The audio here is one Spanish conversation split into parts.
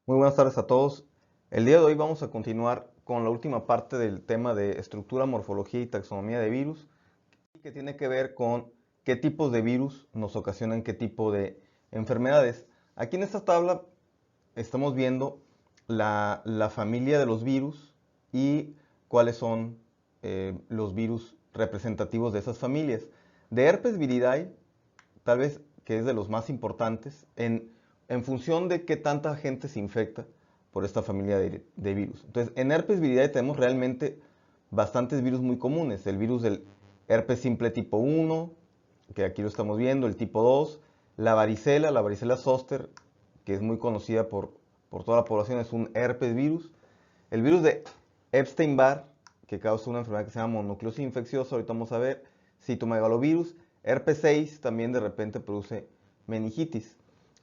Muy buenas tardes a todos. El día de hoy vamos a continuar con la última parte del tema de estructura, morfología y taxonomía de virus, que tiene que ver con qué tipos de virus nos ocasionan qué tipo de enfermedades. Aquí en esta tabla estamos viendo la familia de los virus y cuáles son los virus representativos de esas familias. De herpes viridae, tal vez que es de los más importantes, en función de qué tanta gente se infecta por esta familia de virus. Entonces, en herpes viridae tenemos realmente bastantes virus muy comunes. El virus del herpes simple tipo 1, que aquí lo estamos viendo, el tipo 2, la varicela zoster, que es muy conocida por toda la población, es un herpes virus. El virus de Epstein-Barr, que causa una enfermedad que se llama mononucleosis infecciosa, ahorita vamos a ver, citomegalovirus, herpes 6 también de repente produce meningitis.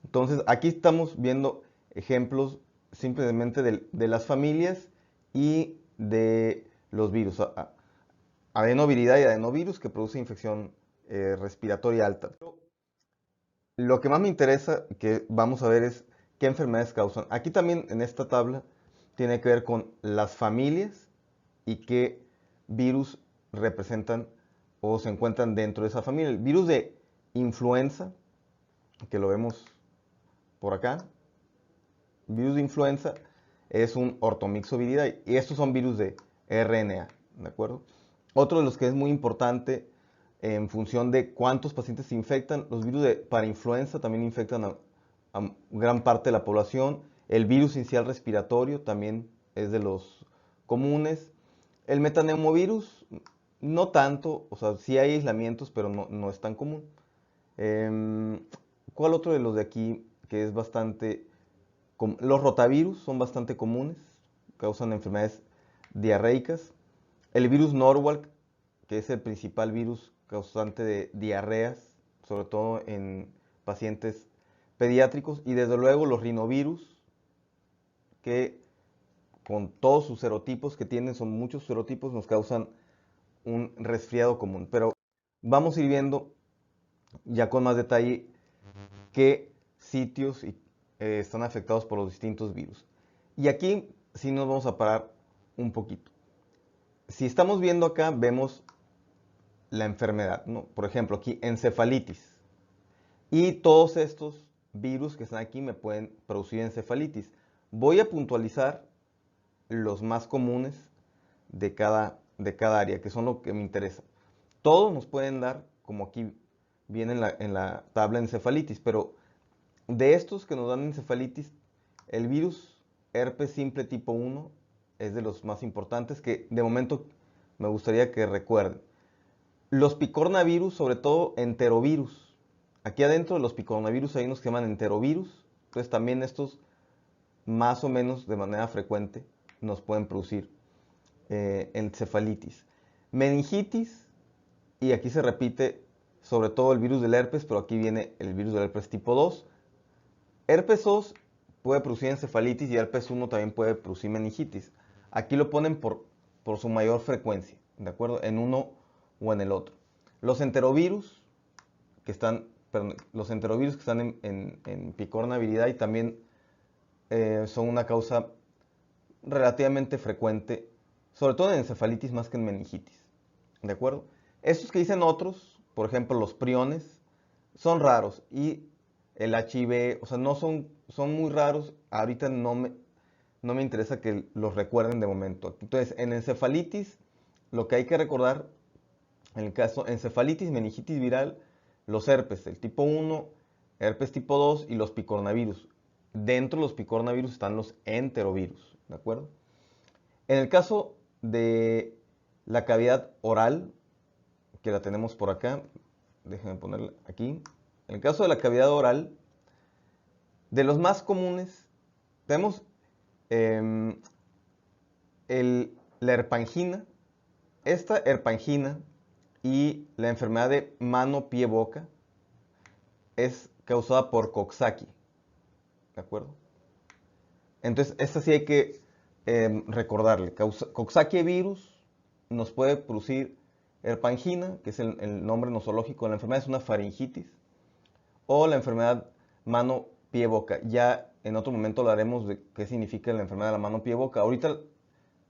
Entonces, aquí estamos viendo ejemplos simplemente de las familias y de los virus. Adenoviridae y adenovirus que produce infección respiratoria alta. Lo que más me interesa que vamos a ver es qué enfermedades causan. Aquí también en esta tabla tiene que ver con las familias y qué virus representan o se encuentran dentro de esa familia. El virus de influenza, que lo vemos por acá, virus de influenza es un ortomixoviridae y estos son virus de RNA, ¿de acuerdo? Otro de los que es muy importante en función de cuántos pacientes se infectan, los virus de parainfluenza también infectan a gran parte de la población. El virus inicial respiratorio también es de los comunes. El metaneumovirus, no tanto, o sea, sí hay aislamientos, pero no es tan común. ¿Cuál otro de los de aquí que es bastante... Los rotavirus son bastante comunes, causan enfermedades diarreicas. El virus Norwalk, que es el principal virus causante de diarreas, sobre todo en pacientes pediátricos. Y desde luego los rinovirus, que con todos sus serotipos que tienen, son muchos serotipos, nos causan un resfriado común. Pero vamos a ir viendo ya con más detalle qué sitios están afectados por los distintos virus. Y aquí sí nos vamos a parar un poquito. Si estamos viendo acá, vemos la enfermedad, ¿no? Por ejemplo, aquí encefalitis. Y todos estos virus que están aquí me pueden producir encefalitis. Voy a puntualizar los más comunes de cada área, que son lo que me interesa. Todos nos pueden dar, como aquí viene en la tabla, encefalitis, pero de estos que nos dan encefalitis, el virus herpes simple tipo 1 es de los más importantes que de momento me gustaría que recuerden. Los picornavirus, sobre todo enterovirus. Aquí adentro de los picornavirus hay unos que se llaman enterovirus. Entonces también estos más o menos de manera frecuente nos pueden producir encefalitis. Meningitis, y aquí se repite sobre todo el virus del herpes, pero aquí viene el virus del herpes tipo 2. Herpes 2 puede producir encefalitis y herpes 1 también puede producir meningitis. Aquí lo ponen por su mayor frecuencia, ¿de acuerdo? En uno o en el otro. Los enterovirus que están, perdón, los enterovirus que están en Picorna viridae también son una causa relativamente frecuente, sobre todo en encefalitis más que en meningitis, ¿de acuerdo? Estos que dicen otros, por ejemplo los priones, son raros y el HIV, o sea, son muy raros, ahorita no me interesa que los recuerden de momento. Entonces, en encefalitis, lo que hay que recordar, en el caso encefalitis, meningitis viral, los herpes, el tipo 1, herpes tipo 2 y los picornavirus. Dentro de los picornavirus están los enterovirus, ¿de acuerdo? En el caso de la cavidad oral, que la tenemos por acá, déjenme ponerla aquí. En el caso de la cavidad oral, de los más comunes, tenemos eh, la herpangina. Esta herpangina y la enfermedad de mano-pie-boca es causada por Coxsackie, ¿de acuerdo? Entonces, esta sí hay que recordarle. Coxsackie virus nos puede producir herpangina, que es el nombre nosológico de la enfermedad, es una faringitis, o la enfermedad mano-pie-boca. Ya en otro momento hablaremos de qué significa la enfermedad de la mano, pie, boca. Ahorita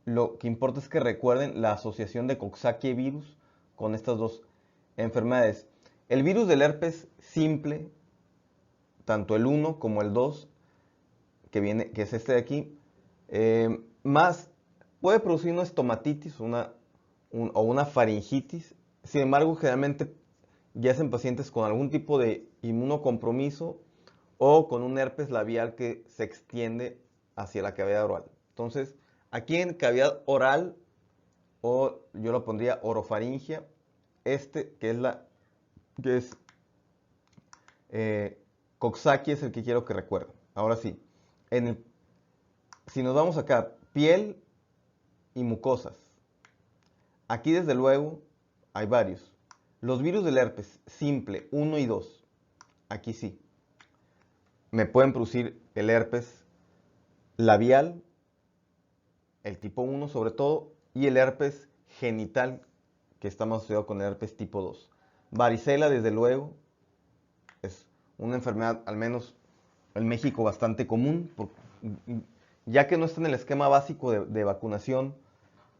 lo que importa es que recuerden la asociación de Coxsackie virus con estas dos enfermedades. El virus del herpes simple, tanto el 1 como el 2, que es este de aquí, más puede producir una estomatitis o una faringitis. Sin embargo, generalmente ya es en pacientes con algún tipo de inmunocompromiso o con un herpes labial que se extiende hacia la cavidad oral. Entonces, aquí en cavidad oral, o yo lo pondría orofaringia, que es Coxsackie es el que quiero que recuerden. Ahora sí, si nos vamos acá, piel y mucosas. Aquí desde luego hay varios. Los virus del herpes simple 1 y 2, aquí sí, me pueden producir el herpes labial, el tipo 1 sobre todo, y el herpes genital, que está más asociado con el herpes tipo 2. Varicela, desde luego, es una enfermedad, al menos en México, bastante común, ya que no está en el esquema básico de vacunación.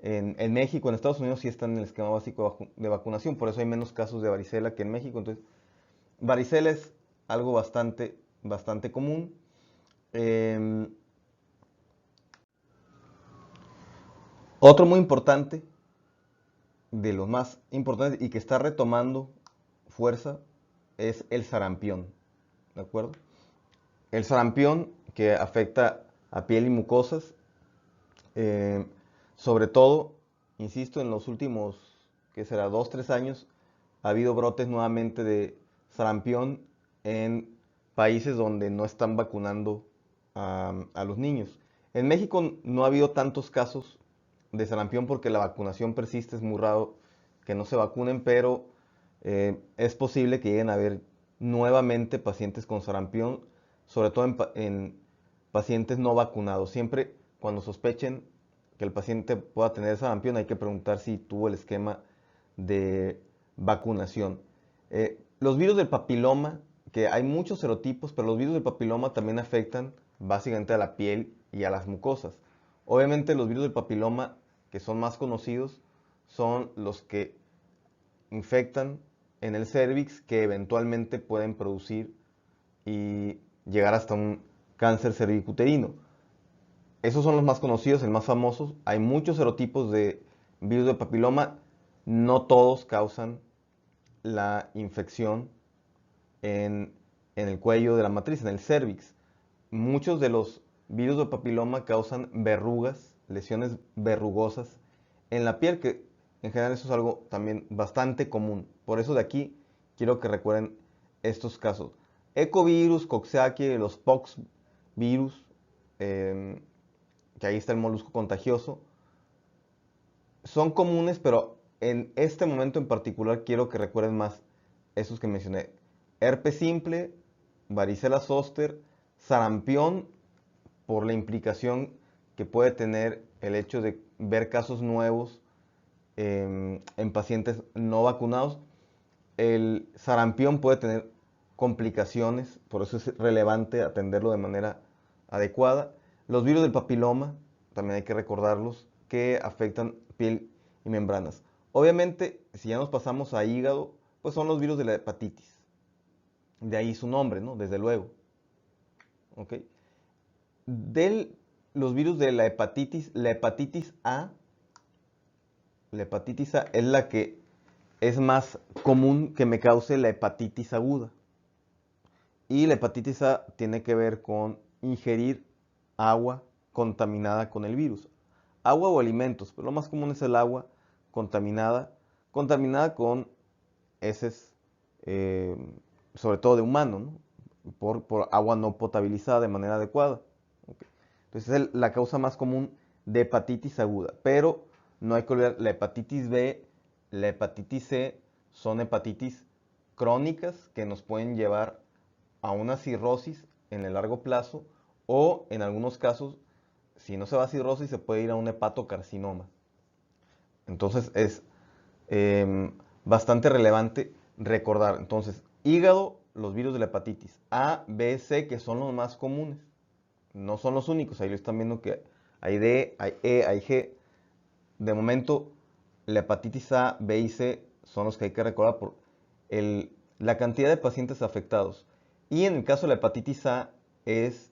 En México, en Estados Unidos sí está en el esquema básico de vacunación, por eso hay menos casos de varicela que en México. Entonces, varicela es algo bastante común. Otro muy importante, de los más importantes y que está retomando fuerza, es el sarampión. ¿De acuerdo? El sarampión, que afecta a piel y mucosas, eh, sobre todo, insisto, en los últimos, ¿qué será?, 2, 3 años, ha habido brotes nuevamente de sarampión en países donde no están vacunando a los niños. En México no ha habido tantos casos de sarampión porque la vacunación persiste, es muy raro que no se vacunen, pero es posible que lleguen a haber nuevamente pacientes con sarampión, sobre todo en pacientes no vacunados. Siempre cuando sospechen que el paciente pueda tener sarampión hay que preguntar si tuvo el esquema de vacunación. Los virus del papiloma, que hay muchos serotipos, pero los virus del papiloma también afectan básicamente a la piel y a las mucosas. Obviamente los virus del papiloma que son más conocidos son los que infectan en el cérvix, que eventualmente pueden producir y llegar hasta un cáncer cervicuterino. Esos son los más conocidos, el más famosos. Hay muchos serotipos de virus de papiloma, no todos causan la infección en el cuello de la matriz, en el cérvix. Muchos de los virus de papiloma causan verrugas, lesiones verrugosas en la piel, que en general eso es algo también bastante común. Por eso de aquí quiero que recuerden estos casos. Ecovirus, Coxsackie, los pox virus, que ahí está el molusco contagioso, son comunes, pero en este momento en particular quiero que recuerden más esos que mencioné. Herpes simple, varicela zoster, sarampión, por la implicación que puede tener el hecho de ver casos nuevos en pacientes no vacunados. El sarampión puede tener complicaciones, por eso es relevante atenderlo de manera adecuada. Los virus del papiloma, también hay que recordarlos, que afectan piel y membranas. Obviamente, si ya nos pasamos a hígado, pues son los virus de la hepatitis. De ahí su nombre, ¿no? Desde luego. ¿Ok? Los virus de la hepatitis A es la que es más común que me cause la hepatitis aguda. Y la hepatitis A tiene que ver con ingerir agua contaminada con el virus. Agua o alimentos, pero lo más común es el agua contaminada con heces, sobre todo de humano, ¿no? por agua no potabilizada de manera adecuada. Okay. Entonces es la causa más común de hepatitis aguda, pero no hay que olvidar la hepatitis B, la hepatitis C, son hepatitis crónicas que nos pueden llevar a una cirrosis en el largo plazo, o en algunos casos, si no se va a cirrosis, se puede ir a un hepatocarcinoma. Entonces es bastante relevante recordar. Entonces, hígado, los virus de la hepatitis A, B, C, que son los más comunes. no son los únicos. Ahí lo están viendo que hay D, hay E, hay G. De momento, la hepatitis A, B y C son los que hay que recordar por la cantidad de pacientes afectados. Y en el caso de la hepatitis A es,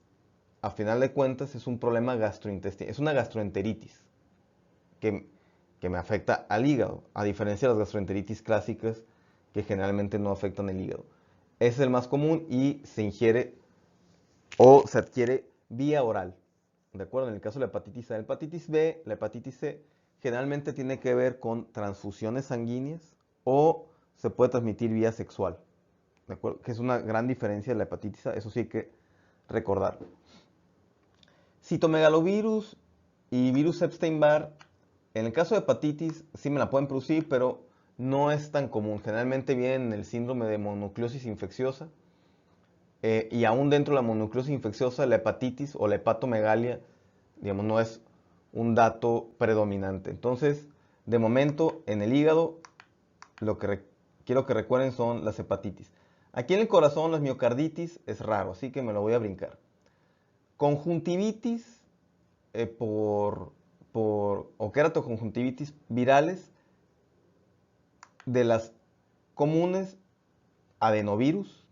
a final de cuentas, es un problema gastrointestinal, es una gastroenteritis que me afecta al hígado, a diferencia de las gastroenteritis clásicas que generalmente no afectan el hígado. Ese es el más común y se ingiere o se adquiere vía oral. ¿De acuerdo? En el caso de la hepatitis A, la hepatitis B, la hepatitis C, generalmente tiene que ver con transfusiones sanguíneas o se puede transmitir vía sexual. ¿De acuerdo? Que es una gran diferencia de la hepatitis A, eso sí hay que recordarlo. Citomegalovirus y virus Epstein-Barr, en el caso de hepatitis sí me la pueden producir, pero no es tan común. Generalmente viene en el síndrome de mononucleosis infecciosa. Y aún dentro de la mononucleosis infecciosa, la hepatitis o la hepatomegalia, digamos, no es un dato predominante. Entonces, de momento, en el hígado, lo que quiero que recuerden son las hepatitis. Aquí en el corazón, las miocarditis es raro, así que me lo voy a brincar. Conjuntivitis o queratoconjuntivitis virales, de las comunes, adenovirus.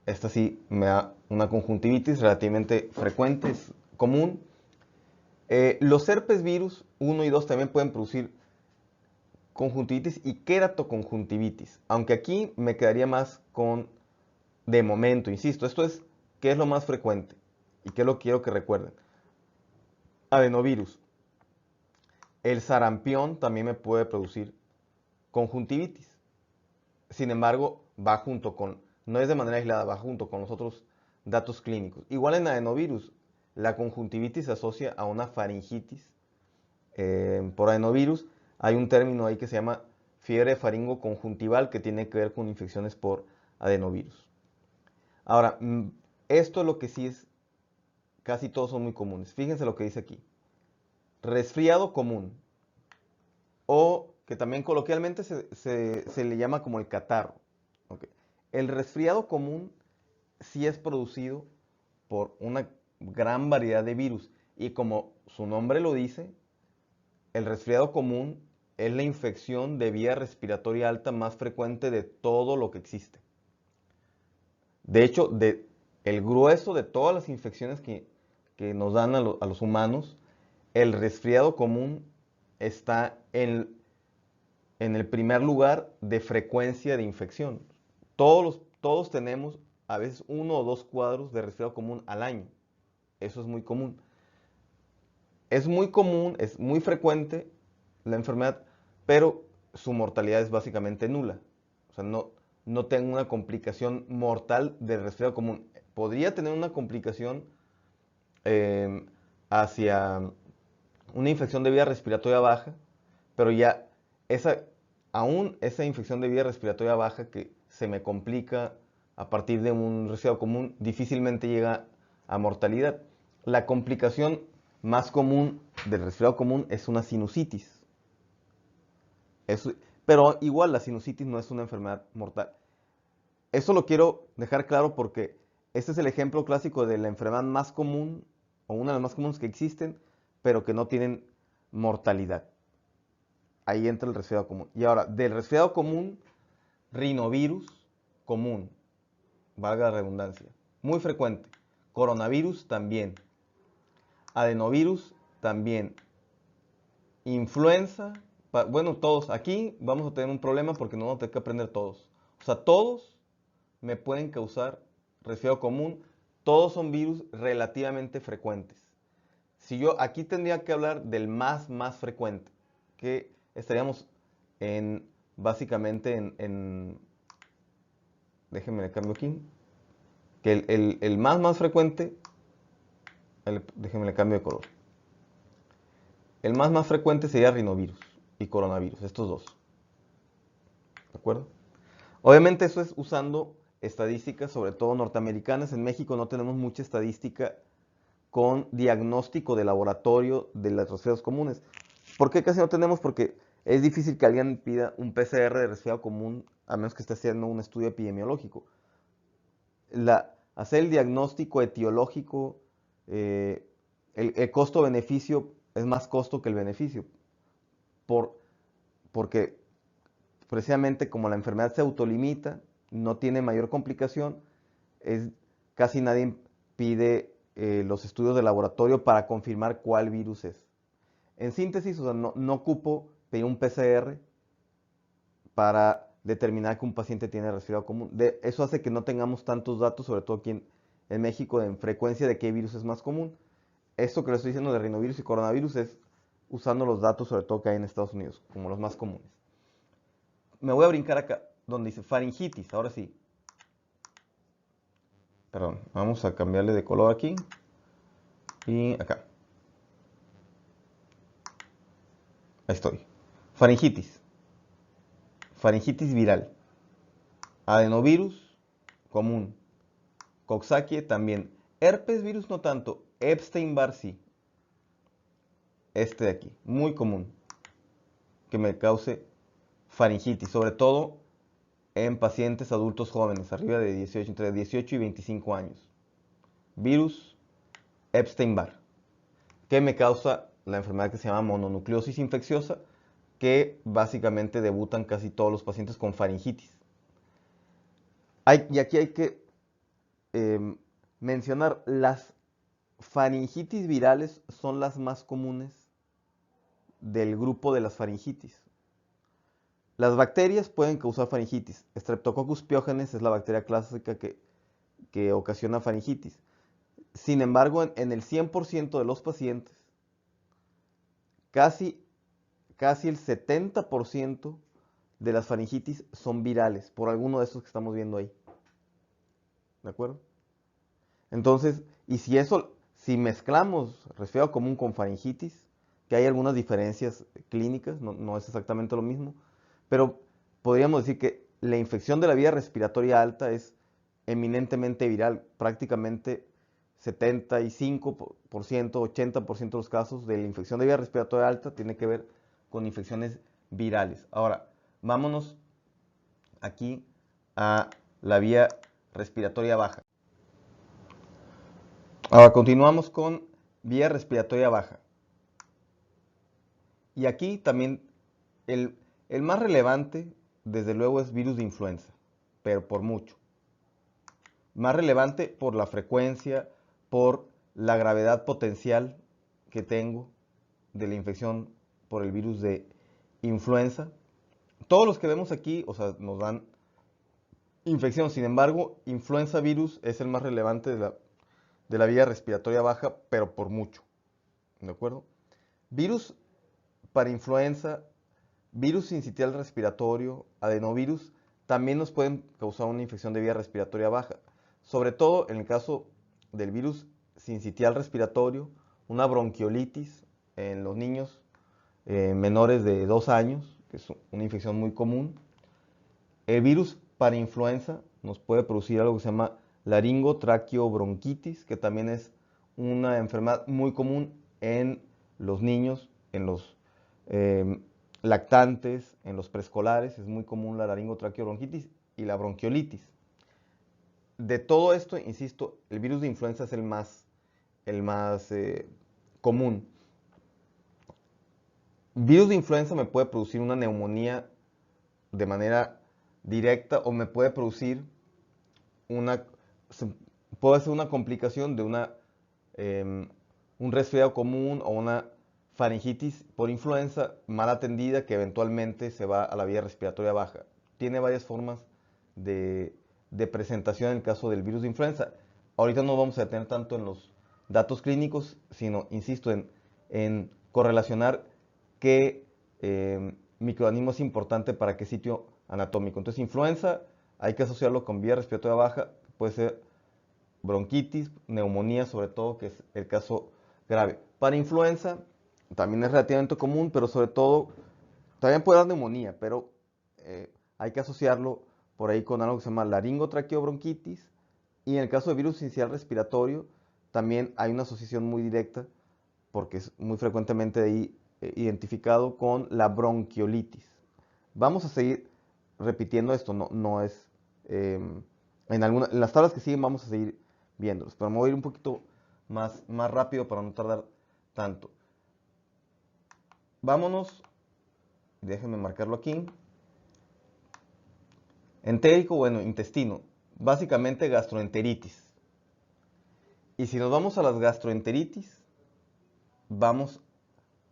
Esta sí me da una conjuntivitis relativamente frecuente, es común. Los herpes virus 1 y 2 también pueden producir conjuntivitis y queratoconjuntivitis, aunque aquí me quedaría más con, de momento, insisto, esto es qué es lo más frecuente y qué es lo que quiero que recuerden. Adenovirus. El sarampión también me puede producir conjuntivitis. Sin embargo, va junto con, no es de manera aislada, va junto con los otros datos clínicos. Igual en adenovirus, la conjuntivitis se asocia a una faringitis. Por adenovirus hay un término ahí que se llama fiebre faringoconjuntival que tiene que ver con infecciones por adenovirus. Ahora, esto es lo que sí es, casi todos son muy comunes. Fíjense lo que dice aquí. Resfriado común, o que también coloquialmente se le llama como el catarro. ¿Okay? El resfriado común sí es producido por una gran variedad de virus y como su nombre lo dice, el resfriado común es la infección de vía respiratoria alta más frecuente de todo lo que existe. De hecho, el grueso de todas las infecciones que nos dan a los humanos, el resfriado común está en el primer lugar de frecuencia de infección. Todos tenemos a veces 1 o 2 cuadros de resfriado común al año. Eso es muy común. Es muy común, es muy frecuente la enfermedad, pero su mortalidad es básicamente nula. O sea, no tengo una complicación mortal del resfriado común. Podría tener una complicación hacia una infección de vía respiratoria baja, pero ya aún esa infección de vía respiratoria baja que se me complica a partir de un resfriado común, difícilmente llega a mortalidad. La complicación más común del resfriado común es una sinusitis. Pero igual la sinusitis no es una enfermedad mortal. Eso lo quiero dejar claro porque este es el ejemplo clásico de la enfermedad más común o una de las más comunes que existen, pero que no tienen mortalidad. Ahí entra el resfriado común. Y ahora, del resfriado común, rinovirus común, valga la redundancia, muy frecuente. Coronavirus también. Adenovirus también. Influenza, bueno, todos. Aquí vamos a tener un problema porque no vamos a tener que aprender todos. O sea, todos me pueden causar resfriado común. Todos son virus relativamente frecuentes. Si yo aquí tendría que hablar del más frecuente, que estaríamos básicamente déjenme le cambio aquí, que el más frecuente, déjenme le cambio de color. El más frecuente sería rinovirus y coronavirus, estos dos. ¿De acuerdo? Obviamente eso es usando estadísticas, sobre todo norteamericanas. En México no tenemos mucha estadística con diagnóstico de laboratorio de los resfriados comunes. ¿Por qué casi no tenemos? Porque es difícil que alguien pida un PCR de resfriado común a menos que esté haciendo un estudio epidemiológico. hacer el diagnóstico etiológico, el costo-beneficio es más costo que el beneficio, porque precisamente como la enfermedad se autolimita, no tiene mayor complicación, casi nadie pide los estudios de laboratorio para confirmar cuál virus es. En síntesis, o sea, no ocupo pedir un PCR para determinar que un paciente tiene resfriado común. Eso hace que no tengamos tantos datos, sobre todo aquí en México, en frecuencia de qué virus es más común. Esto que les estoy diciendo de rinovirus y coronavirus es usando los datos, sobre todo que hay en Estados Unidos, como los más comunes. Me voy a brincar acá, donde dice faringitis, ahora sí. Perdón, vamos a cambiarle de color aquí y acá. Ahí estoy. Faringitis. Faringitis viral. Adenovirus, común. Coxsackie también. Herpes virus no tanto. Epstein-Barr sí. Este de aquí, muy común. Que me cause faringitis, sobre todo en pacientes adultos jóvenes, arriba de 18, entre 18 y 25 años. Virus Epstein-Barr, que me causa la enfermedad que se llama mononucleosis infecciosa, que básicamente debutan casi todos los pacientes con faringitis. Y aquí hay que mencionar, las faringitis virales son las más comunes del grupo de las faringitis. Las bacterias pueden causar faringitis. Streptococcus pyogenes es la bacteria clásica que ocasiona faringitis. Sin embargo, en el 100% de los pacientes, casi el 70% de las faringitis son virales, por alguno de estos que estamos viendo ahí. ¿De acuerdo? Entonces, y si mezclamos resfriado común con faringitis, que hay algunas diferencias clínicas, no es exactamente lo mismo, pero podríamos decir que la infección de la vía respiratoria alta es eminentemente viral. Prácticamente 75%, 80% de los casos de la infección de vía respiratoria alta tiene que ver con infecciones virales. Ahora, vámonos aquí a la vía respiratoria baja. Ahora continuamos con vía respiratoria baja. Y aquí también el más relevante, desde luego, es virus de influenza, pero por mucho. Más relevante por la frecuencia, por la gravedad potencial que tengo de la infección por el virus de influenza. Todos los que vemos aquí, o sea, nos dan infección. Sin embargo, influenza virus es el más relevante de la vía respiratoria baja, pero por mucho. ¿De acuerdo? Virus para influenza, virus sincitial respiratorio, adenovirus, también nos pueden causar una infección de vía respiratoria baja. Sobre todo en el caso del virus sincitial respiratorio, una bronquiolitis en los niños menores de 2 años, que es una infección muy común. El virus para influenza nos puede producir algo que se llama laringotraqueobronquitis, que también es una enfermedad muy común en los niños, en los lactantes, en los preescolares. Es muy común la laringotraqueobronquitis y la bronquiolitis. De todo esto, insisto, el virus de influenza es el más común. Virus de influenza me puede producir una neumonía de manera directa o me puede producir puede ser una complicación de un resfriado común o una faringitis por influenza mal atendida que eventualmente se va a la vía respiratoria baja. Tiene varias formas de presentación en el caso del virus de influenza. Ahorita no vamos a detener tanto en los datos clínicos, sino, insisto, en correlacionar qué microorganismo es importante para qué sitio anatómico. Entonces, influenza hay que asociarlo con vía respiratoria baja, puede ser bronquitis, neumonía sobre todo, que es el caso grave. Para influenza también es relativamente común, pero sobre todo también puede dar neumonía, pero hay que asociarlo por ahí con algo que se llama laringotraqueobronquitis, y en el caso de virus sincicial respiratorio también hay una asociación muy directa, porque es muy frecuentemente ahí identificado con la bronquiolitis. Vamos a seguir repitiendo esto, no es en las tablas que siguen vamos a seguir viéndolos. Pero me voy a ir un poquito más rápido para no tardar tanto. Vámonos, déjenme marcarlo aquí. Entérico, bueno, intestino. Básicamente gastroenteritis. Y si nos vamos a las gastroenteritis, vamos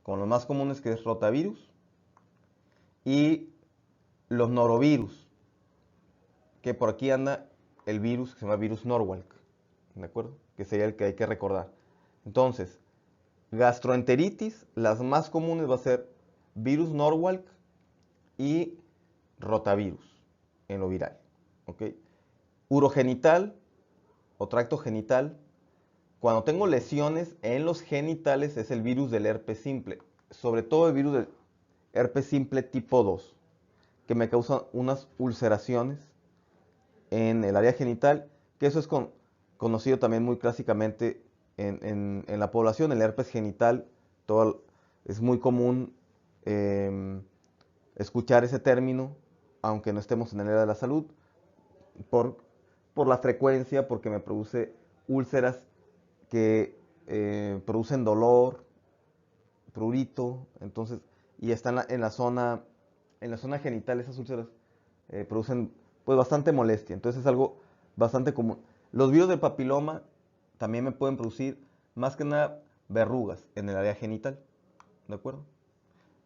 con los más comunes, que es rotavirus y los norovirus, que por aquí anda el virus que se llama virus Norwalk, ¿de acuerdo? Que sería el que hay que recordar. Entonces, gastroenteritis, las más comunes va a ser virus Norwalk y rotavirus en lo viral, ¿ok? Urogenital o tracto genital, cuando tengo lesiones en los genitales es el virus del herpes simple, sobre todo el virus del herpes simple tipo 2, que me causa unas ulceraciones en el área genital, que eso es conocido también muy clásicamente en la población. El herpes genital, es muy común escuchar ese término, aunque no estemos en el área de la salud, por la frecuencia, porque me produce úlceras que producen dolor, prurito, entonces, y están en la zona genital. Esas úlceras producen pues bastante molestia, entonces es algo bastante común. Los virus del papiloma también me pueden producir más que nada verrugas en el área genital, ¿de acuerdo?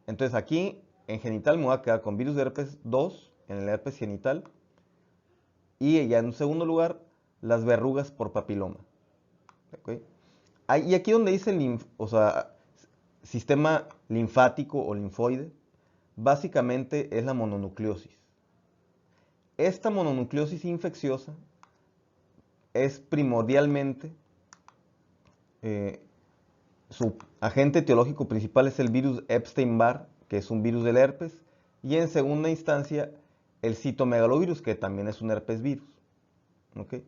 Entonces aquí en genital me voy a quedar con virus de herpes 2 en el herpes genital, y ya en segundo lugar las verrugas por papiloma, ¿ok? Y aquí donde dice sistema linfático o linfoide, básicamente es la mononucleosis. Esta mononucleosis infecciosa es primordialmente, su agente etiológico principal es el virus Epstein-Barr, que es un virus del herpes, y en segunda instancia el citomegalovirus, que también es un herpes virus. ¿Okay?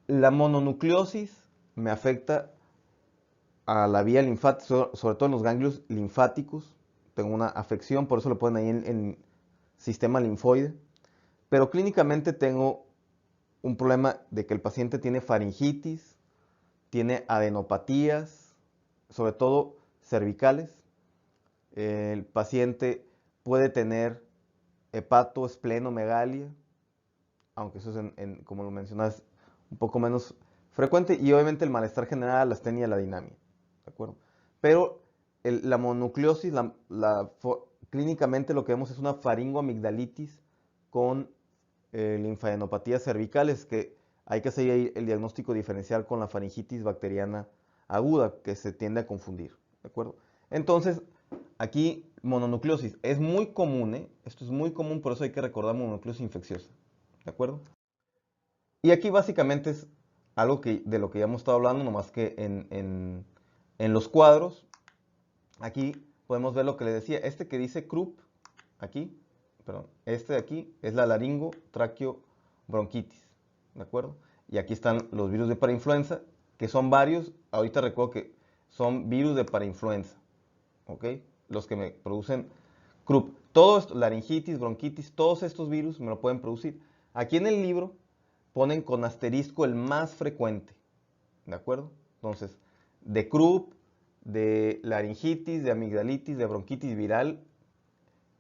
La mononucleosis me afecta a la vía linfática, sobre todo en los ganglios linfáticos. Tengo una afección, por eso lo ponen ahí en sistema linfoide. Pero clínicamente tengo un problema de que el paciente tiene faringitis, tiene adenopatías, sobre todo cervicales. El paciente puede tener hepatoesplenomegalia, aunque eso es, como lo mencionas, un poco menos frecuente, y obviamente el malestar general, la astenia, la dinamia, ¿de acuerdo? Pero la mononucleosis, clínicamente lo que vemos es una faringoamigdalitis con linfadenopatías cervicales, que hay que hacer ahí el diagnóstico diferencial con la faringitis bacteriana aguda, que se tiende a confundir, ¿de acuerdo? Entonces, aquí mononucleosis es muy común, esto es muy común, por eso hay que recordar mononucleosis infecciosa, ¿de acuerdo? Y aquí básicamente es algo de lo que ya hemos estado hablando, nomás que en los cuadros, aquí podemos ver lo que le decía, este que dice Krupp, aquí, perdón, este de aquí es la laringotraqueobronquitis, ¿de acuerdo? Y aquí están los virus de parainfluenza, que son varios. Ahorita recuerdo que son virus de parainfluenza, ¿ok? Los que me producen Krupp. Todo esto, laringitis, bronquitis, todos estos virus me lo pueden producir. Aquí en el libro ponen con asterisco el más frecuente, ¿de acuerdo? Entonces, de Krupp, de laringitis, de amigdalitis, de bronquitis viral.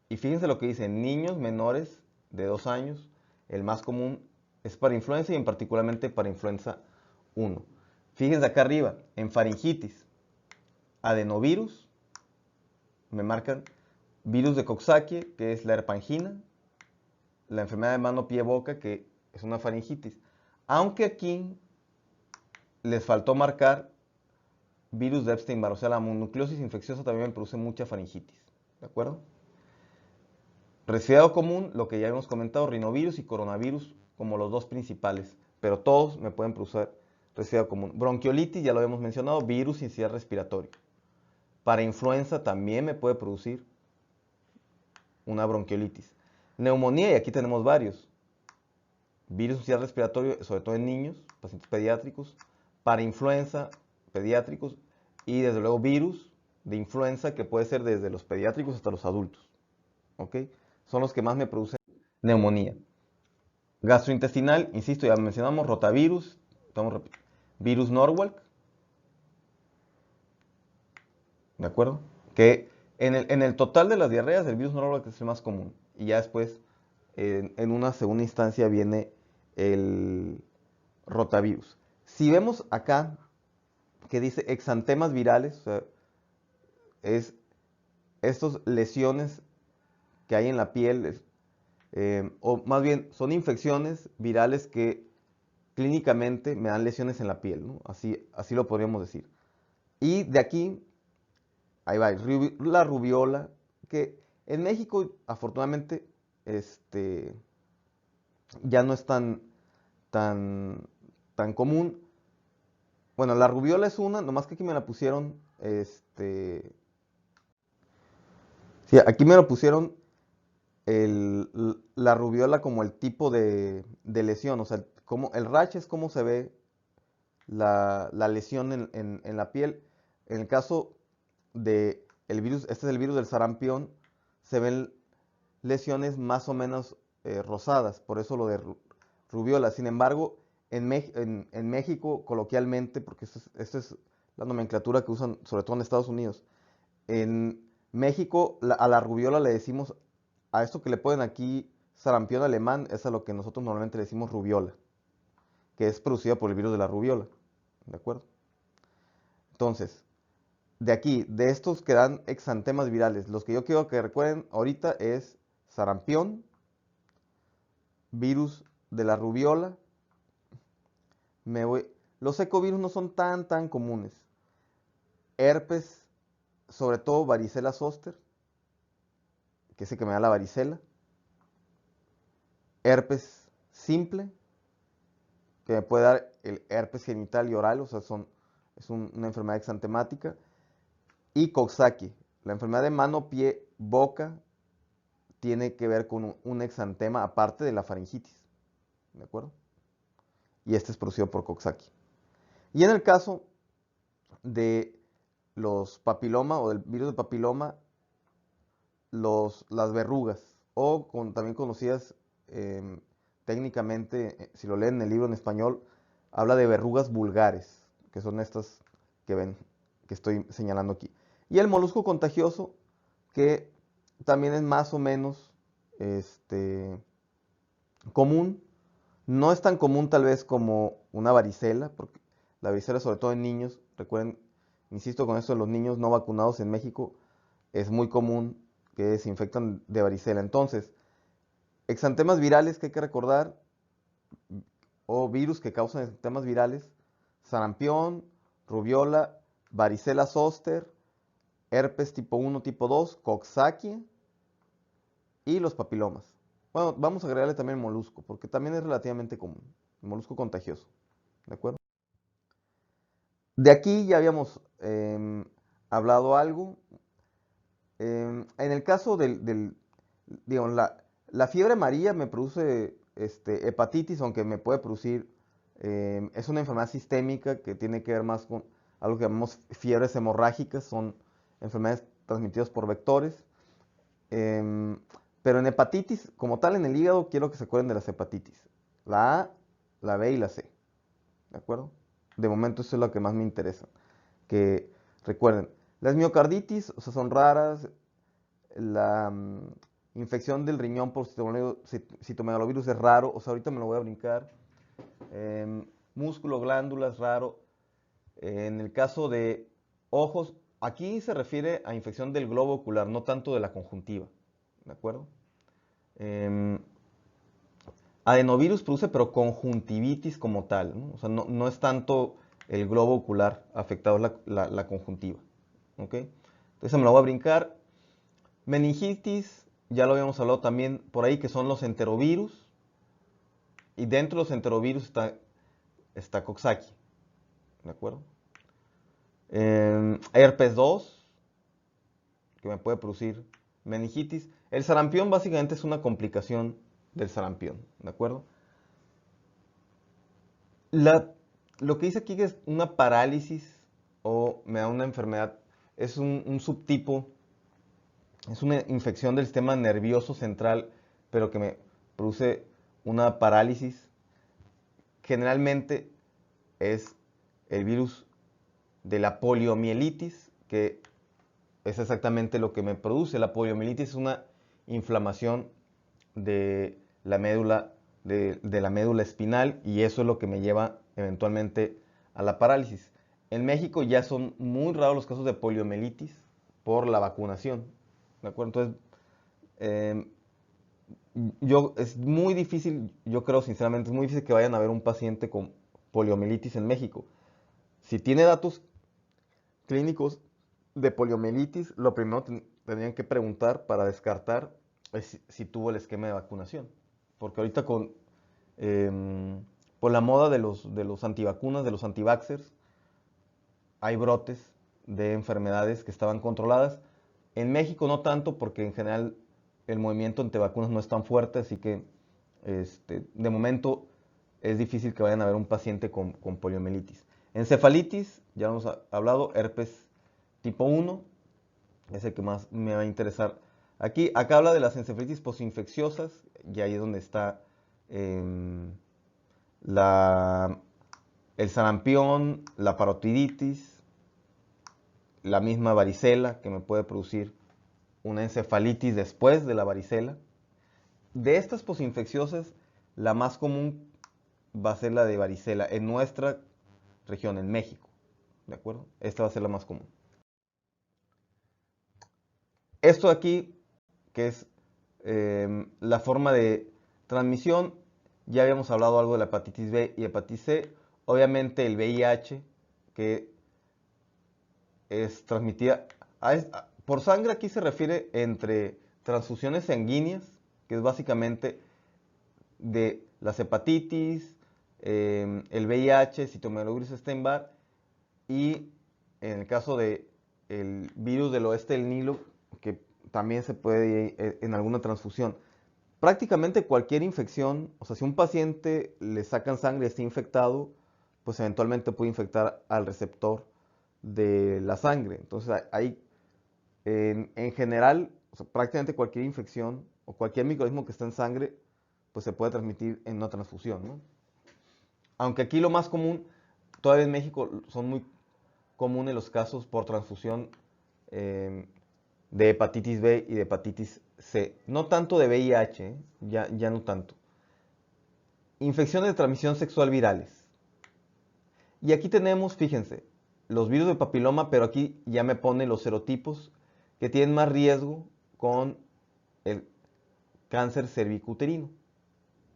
Y fíjense lo que dicen: niños menores de 2 años, el más común es parainfluenza, y en particularmente parainfluenza 1. Fíjense acá arriba, en faringitis, adenovirus, me marcan virus de Coxsackie, que es la herpangina, la enfermedad de mano, pie, boca, que es una faringitis. Aunque aquí les faltó marcar virus de Epstein-Barr, o sea, la mononucleosis infecciosa también me produce mucha faringitis, ¿de acuerdo? Resfriado común, lo que ya hemos comentado, rinovirus y coronavirus como los dos principales, pero todos me pueden producir resfriado común. Bronquiolitis, ya lo habíamos mencionado, virus sincicial respiratorio. Para influenza también me puede producir una bronquiolitis. Neumonía, y aquí tenemos varios. Virus sincicial respiratorio, sobre todo en niños, pacientes pediátricos. Para influenza, pediátricos. Y desde luego virus de influenza, que puede ser desde los pediátricos hasta los adultos. ¿Ok? Son los que más me producen neumonía. Gastrointestinal, insisto, ya mencionamos rotavirus, virus Norwalk, ¿de acuerdo? Que en el total de las diarreas, el virus Norwalk es el más común. Y ya después, en una segunda instancia, viene el rotavirus. Si vemos acá que dice exantemas virales, o sea, es estas lesiones que hay en la piel, o más bien son infecciones virales que clínicamente me dan lesiones en la piel, ¿no? Así lo podríamos decir. Y de aquí, ahí va, la rubiola, que en México afortunadamente ya no es tan, tan común. Bueno, la rubiola es una, nomás que aquí me la pusieron, sí, aquí me lo pusieron la rubiola como el tipo de lesión, o sea, como, el rash es cómo se ve la lesión en la piel. En el caso de el virus, este es el virus del sarampión, se ven lesiones más o menos rosadas, por eso lo de rubiola. Sin embargo, en México, coloquialmente, porque esta es la nomenclatura que usan sobre todo en Estados Unidos, en México a la rubiola le decimos, a esto que le ponen aquí sarampión alemán, es a lo que nosotros normalmente le decimos rubiola, que es producida por el virus de la rubiola, ¿de acuerdo? Entonces, de aquí, de estos que dan exantemas virales, los que yo quiero que recuerden ahorita es sarampión, virus de la rubiola, los ecovirus no son tan comunes. Herpes, sobre todo varicela zoster, que es el que me da la varicela. Herpes simple, que me puede dar el herpes genital y oral, o sea, es una enfermedad exantemática. Y Coxsackie, la enfermedad de mano, pie, boca, tiene que ver con un exantema aparte de la faringitis, ¿de acuerdo? Y este es producido por Coxsackie. Y en el caso de los papiloma o del virus de papiloma, las verrugas, o también conocidas técnicamente, si lo leen en el libro en español, habla de verrugas vulgares, que son estas que ven, que estoy señalando aquí. Y el molusco contagioso, que también es más o menos común. No es tan común tal vez como una varicela, porque la varicela sobre todo en niños, recuerden, insisto con esto de los niños no vacunados en México, es muy común que se infectan de varicela. Entonces, exantemas virales que hay que recordar, o virus que causan exantemas virales, sarampión, rubiola, varicela zoster, herpes tipo 1, tipo 2, Coxsackie y los papilomas. Bueno, vamos a agregarle también el molusco, porque también es relativamente común, el molusco contagioso, ¿de acuerdo? De aquí ya habíamos hablado algo. En el caso digamos, la fiebre amarilla me produce hepatitis, aunque me puede producir, es una enfermedad sistémica que tiene que ver más con algo que llamamos fiebres hemorrágicas, son enfermedades transmitidas por vectores. Pero en hepatitis, como tal en el hígado, quiero que se acuerden de las hepatitis. La A, la B y la C. ¿De acuerdo? De momento eso es lo que más me interesa. Que recuerden, las miocarditis, o sea, son raras. La infección del riñón por citomegalovirus es raro. O sea, ahorita me lo voy a brincar. Músculo, glándulas, raro. En el caso de ojos, aquí se refiere a infección del globo ocular, no tanto de la conjuntiva. ¿De acuerdo? Adenovirus produce pero conjuntivitis como tal, ¿no? O sea, no es tanto el globo ocular afectado, es la conjuntiva. ¿Ok? Entonces me lo voy a brincar. Meningitis, ya lo habíamos hablado también por ahí, que son los enterovirus. Y dentro de los enterovirus está Coxsackie. ¿De acuerdo? Herpes 2, que me puede producir meningitis. El sarampión básicamente es una complicación del sarampión. ¿De acuerdo? Lo que dice aquí que es una parálisis o me da una enfermedad, es un subtipo, es una infección del sistema nervioso central, pero que me produce una parálisis. Generalmente es el virus de la poliomielitis, que es exactamente lo que me produce. La poliomielitis es una inflamación de la médula, de la médula espinal, y eso es lo que me lleva eventualmente a la parálisis. En México ya son muy raros los casos de poliomielitis por la vacunación, ¿de acuerdo? Entonces, es muy difícil, yo creo sinceramente, es muy difícil que vayan a ver un paciente con poliomielitis en México. Si tiene datos clínicos de poliomielitis, lo primero tendrían que preguntar para descartar es si tuvo el esquema de vacunación. Porque ahorita por la moda de los antivacunas, de los antivaxxers, hay brotes de enfermedades que estaban controladas. En México no tanto, porque en general el movimiento antivacunas no es tan fuerte, así que de momento es difícil que vayan a ver un paciente con poliomielitis. Encefalitis, ya hemos hablado, herpes tipo 1, es el que más me va a interesar. Acá habla de las encefalitis posinfecciosas, y ahí es donde está el sarampión, la parotiditis, la misma varicela, que me puede producir una encefalitis después de la varicela. De estas posinfecciosas, la más común va a ser la de varicela en nuestra región, en México, ¿de acuerdo? Esta va a ser la más común. Esto de aquí, que es la forma de transmisión, ya habíamos hablado algo de la hepatitis B y hepatitis C. Obviamente el VIH, que es transmitida por sangre, aquí se refiere entre transfusiones sanguíneas, que es básicamente de las hepatitis, el VIH, citomegalovirus Epstein-Barr, y en el caso de el virus del oeste del Nilo, que también se puede en alguna transfusión. Prácticamente cualquier infección, o sea, si un paciente le sacan sangre y está infectado, pues eventualmente puede infectar al receptor de la sangre. Entonces, en general, o sea, prácticamente cualquier infección o cualquier microorganismo que está en sangre, pues se puede transmitir en una transfusión, ¿no? Aunque aquí lo más común, todavía en México son muy comunes los casos por transfusión de hepatitis B y de hepatitis C. No tanto de VIH, ya no tanto. Infecciones de transmisión sexual virales. Y aquí tenemos, fíjense, los virus de papiloma, pero aquí ya me pone los serotipos que tienen más riesgo con el cáncer cervicuterino,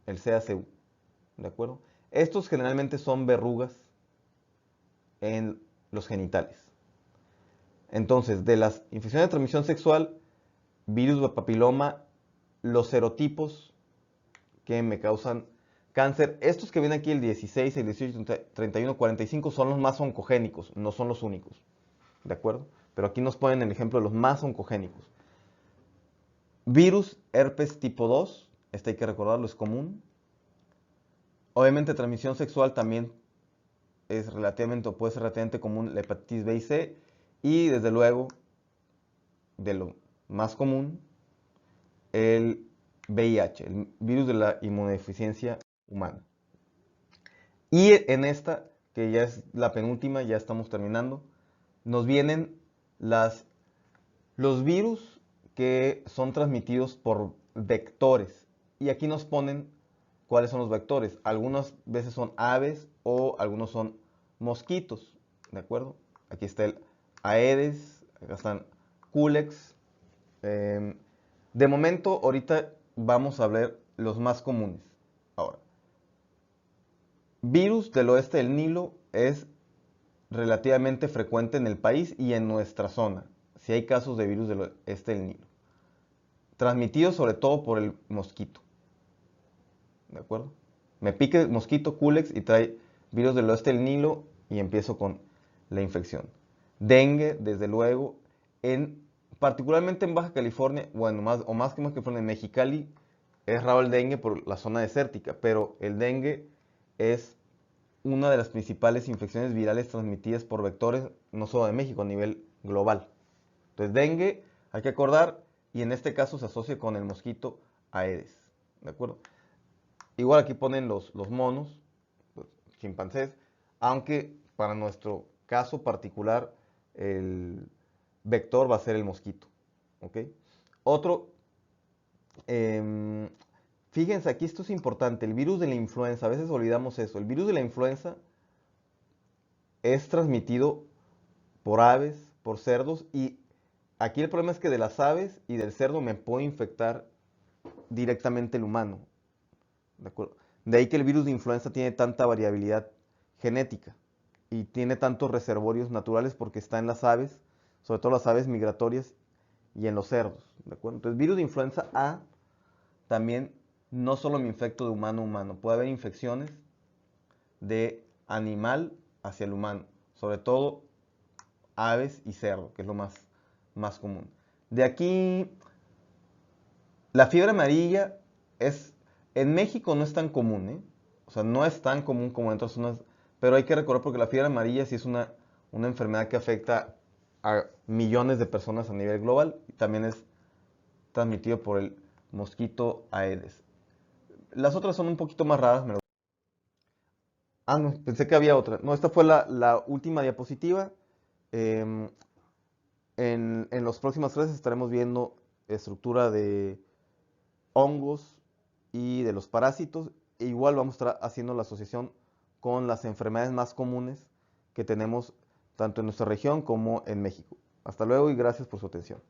el CACU, ¿de acuerdo? Estos generalmente son verrugas en los genitales. Entonces, de las infecciones de transmisión sexual, virus de papiloma, los serotipos que me causan cáncer, estos que ven aquí, el 16, el 18, 31, 45, son los más oncogénicos, no son los únicos, ¿de acuerdo? Pero aquí nos ponen el ejemplo de los más oncogénicos. Virus herpes tipo 2, este hay que recordarlo, es común. Obviamente transmisión sexual también es relativamente, o puede ser relativamente común, la hepatitis B y C. Y desde luego, de lo más común, el VIH, el virus de la inmunodeficiencia humana. Y en esta, que ya es la penúltima, ya estamos terminando, nos vienen los virus que son transmitidos por vectores. Y aquí nos ponen cuáles son los vectores. Algunas veces son aves o algunos son mosquitos, ¿de acuerdo? Aquí está el Aedes, acá están Culex. De momento, ahorita vamos a ver los más comunes. Ahora, virus del oeste del Nilo es relativamente frecuente en el país y en nuestra zona, si hay casos de virus del oeste del Nilo, transmitidos sobre todo por el mosquito, ¿de acuerdo? Me pique el mosquito Culex y trae virus del oeste del Nilo y empiezo con la infección. Dengue, desde luego, particularmente en Baja California, bueno, más que California, en Mexicali, es raro el dengue por la zona desértica, pero el dengue es una de las principales infecciones virales transmitidas por vectores, no solo de México, a nivel global. Entonces, dengue, hay que acordar, y en este caso se asocia con el mosquito Aedes, ¿de acuerdo? Igual aquí ponen los monos, los chimpancés, aunque para nuestro caso particular, el vector va a ser el mosquito. ¿Ok? Otro, fíjense, aquí esto es importante, el virus de la influenza, a veces olvidamos eso, el virus de la influenza es transmitido por aves, por cerdos, y aquí el problema es que de las aves y del cerdo me puede infectar directamente el humano. ¿De acuerdo? De ahí que el virus de influenza tiene tanta variabilidad genética y tiene tantos reservorios naturales porque está en las aves, sobre todo las aves migratorias y en los cerdos. ¿De acuerdo? Entonces, virus de influenza A también no solo me infecto de humano a humano, puede haber infecciones de animal hacia el humano, sobre todo aves y cerdo, que es lo más común. De aquí, la fiebre amarilla en México no es tan común, ¿eh? O sea, no es tan común como en otras zonas, pero hay que recordar porque la fiebre amarilla sí es una enfermedad que afecta a millones de personas a nivel global y también es transmitido por el mosquito Aedes. Las otras son un poquito más raras. No, pensé que había otra. No, esta fue la última diapositiva. Em, en los próximos clases estaremos viendo estructura de hongos y de los parásitos. E igual vamos a estar haciendo la asociación con las enfermedades más comunes que tenemos tanto en nuestra región como en México. Hasta luego y gracias por su atención.